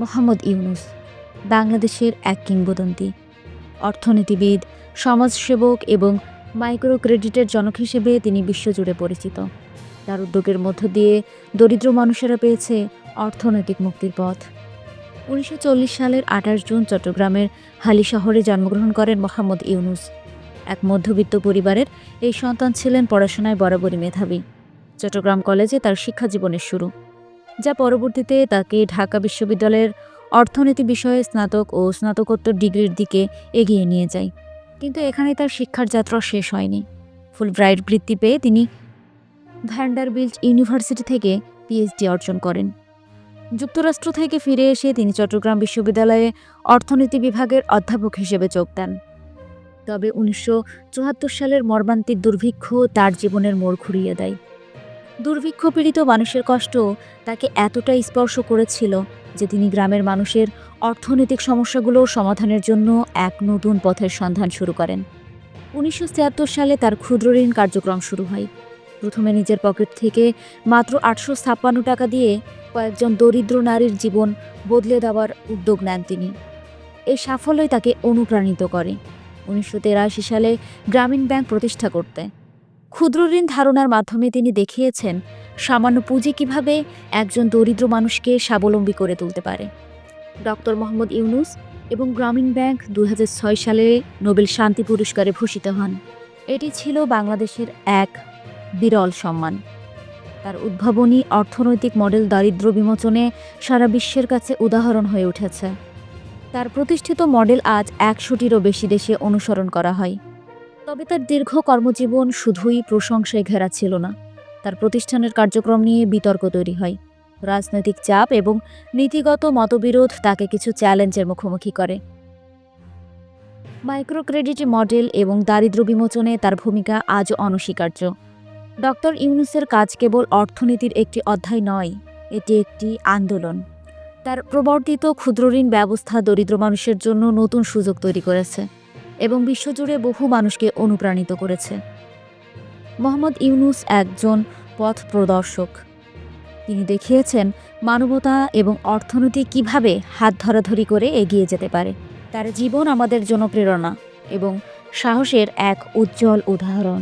মোহাম্মদ ইউনূস বাংলাদেশের এক কিংবদন্তি অর্থনীতিবিদ, সমাজসেবক এবং মাইক্রো ক্রেডিটের জনক হিসেবে তিনি বিশ্বজুড়ে পরিচিত। তার উদ্যোগের মধ্য দিয়ে দরিদ্র মানুষেরা পেয়েছে অর্থনৈতিক মুক্তির পথ। ১৯৪০ সালের ২৮ জুন চট্টগ্রামের হালি শহরে জন্মগ্রহণ করেন মোহাম্মদ ইউনূস। এক মধ্যবিত্ত পরিবারের এই সন্তান ছিলেন পড়াশোনায় বরাবরই মেধাবী। চট্টগ্রাম কলেজে তার শিক্ষা জীবনের শুরু, যা পরবর্তীতে তাকে ঢাকা বিশ্ববিদ্যালয়ের অর্থনীতি বিষয়ে স্নাতক ও স্নাতকোত্তর ডিগ্রির দিকে এগিয়ে নিয়ে যায়। কিন্তু এখানে তার শিক্ষার যাত্রা শেষ হয়নি। ফুলব্রাইট বৃত্তি পেয়ে তিনি ভ্যান্ডারবিল্ট ইউনিভার্সিটি থেকে পিএইচডি অর্জন করেন। যুক্তরাষ্ট্র থেকে ফিরে এসে তিনি চট্টগ্রাম বিশ্ববিদ্যালয়ে অর্থনীতি বিভাগের অধ্যাপক হিসেবে যোগ দেন। তবে ১৯৭৪ সালের মর্মান্তিক দুর্ভিক্ষ তার জীবনের মোড় ঘুরিয়ে দেয়। দুর্ভিক্ষ পীড়িত মানুষের কষ্ট তাকে এতটাই স্পর্শ করেছিল যে তিনি গ্রামের মানুষের অর্থনৈতিক সমস্যাগুলো সমাধানের জন্য এক নতুন পথের সন্ধান শুরু করেন। ১৯৭৬ সালে তার ক্ষুদ্র ঋণ কার্যক্রম শুরু হয়। প্রথমে নিজের পকেট থেকে মাত্র ৮৫৬ টাকা দিয়ে কয়েকজন দরিদ্র নারীর জীবন বদলে দেওয়ার উদ্যোগ নেন তিনি। এই সাফল্যই তাকে অনুপ্রাণিত করে ১৯৮৩ সালে গ্রামীণ ব্যাংক প্রতিষ্ঠা করতে। ক্ষুদ্র ঋণ ধারণার মাধ্যমে তিনি দেখিয়েছেন সামান্য পুঁজি কীভাবে একজন দরিদ্র মানুষকে স্বাবলম্বী করে তুলতে পারে। ডক্টর মোহাম্মদ ইউনূস এবং গ্রামীণ ব্যাংক ২০০৬ সালে নোবেল শান্তি পুরস্কারে ভূষিত হন। এটি ছিল বাংলাদেশের এক বিরল সম্মান। তার উদ্ভাবনী অর্থনৈতিক মডেল দারিদ্র্য বিমোচনে সারা বিশ্বের কাছে উদাহরণ হয়ে উঠেছে। তার প্রতিষ্ঠিত মডেল আজ ১০০টিরও বেশি দেশে অনুসরণ করা হয়। তবে তার দীর্ঘ কর্মজীবন শুধুই প্রশংসায় ঘেরা ছিল না। তার প্রতিষ্ঠানের কার্যক্রম নিয়ে বিতর্ক তৈরি হয়। রাজনৈতিক চাপ এবং নীতিগত মতবিরোধ তাকে কিছু চ্যালেঞ্জের মুখোমুখি করে। মাইক্রো ক্রেডিট মডেল এবং দারিদ্র্য বিমোচনে তার ভূমিকা আজও অনস্বীকার্য। ডক্টর ইউনূসের কাজ কেবল অর্থনীতির একটি অধ্যায় নয়, এটি একটি আন্দোলন। তার প্রবর্তিত ক্ষুদ্র ঋণ ব্যবস্থা দরিদ্র মানুষের জন্য নতুন সুযোগ তৈরি করেছে এবং বিশ্বজুড়ে বহু মানুষকে অনুপ্রাণিত করেছে। মোহাম্মদ ইউনূস একজন পথ প্রদর্শক। তিনি দেখিয়েছেন মানবতা এবং অর্থনীতি কিভাবে হাত ধরাধরি করে এগিয়ে যেতে পারে। তার জীবন আমাদের জন্য প্রেরণা এবং সাহসের এক উজ্জ্বল উদাহরণ।